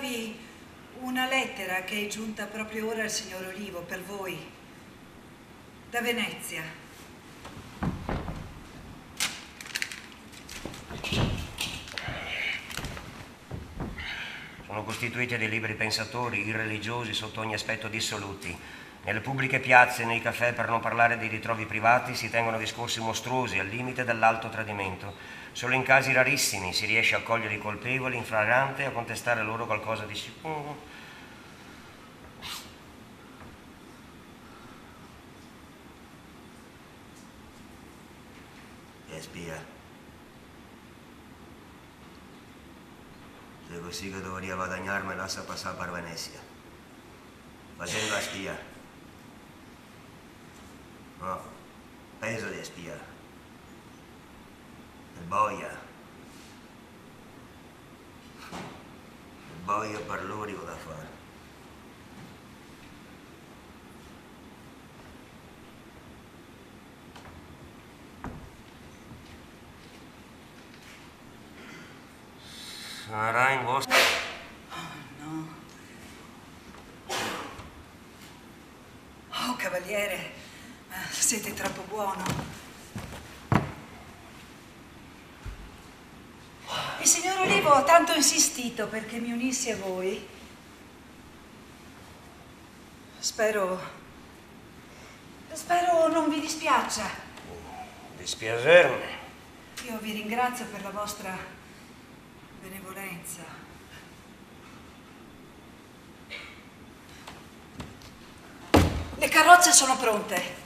darvi una lettera che è giunta proprio ora al signor Olivo per voi, da Venezia. Sono costituiti dei liberi pensatori, irreligiosi sotto ogni aspetto dissoluti. Nelle pubbliche piazze e nei caffè, per non parlare dei ritrovi privati, si tengono discorsi mostruosi al limite dell'alto tradimento. Solo in casi rarissimi si riesce a cogliere i colpevoli in flagrante e a contestare loro qualcosa di sicuro. Spia. Se così che doveria guadagnarmi, lascia passare per Venezia. Facendo la spia. No, peso di spia. Il boia. Il boia per l'unico da fare. Sarà in vostro... Oh, no. Oh, cavaliere, siete troppo buono. Il signor Olivo ha tanto insistito perché mi unissi a voi. Spero non vi dispiaccia. Dispiacermi. Io vi ringrazio per la vostra benevolenza. Le carrozze sono pronte.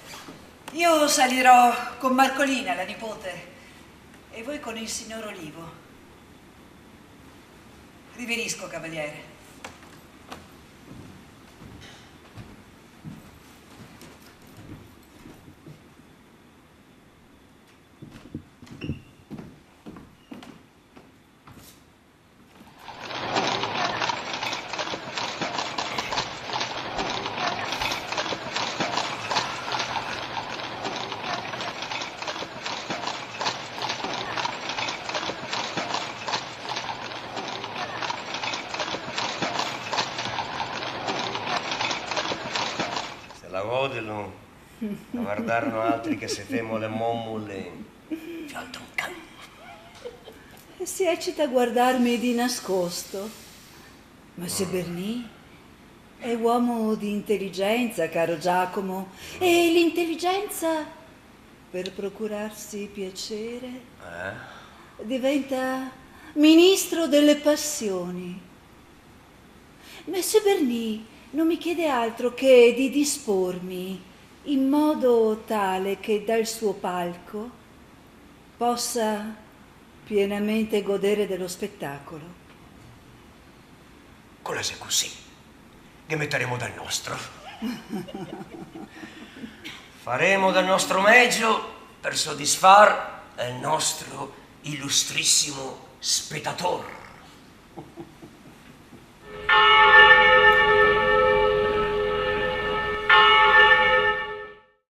Io salirò con Marcolina, la nipote, e voi con il signor Olivo. Riverisco, cavaliere. La godelo, a guardarono altri che se femo le mommule. Si eccita a guardarmi di nascosto. Monsieur Bernis è uomo di intelligenza, caro Giacomo, e l'intelligenza, per procurarsi piacere, diventa ministro delle passioni. Monsieur Bernis non mi chiede altro che di dispormi in modo tale che dal suo palco possa pienamente godere dello spettacolo. Con se così, che metteremo dal nostro. Faremo del nostro meglio per soddisfar il nostro illustrissimo spettatore.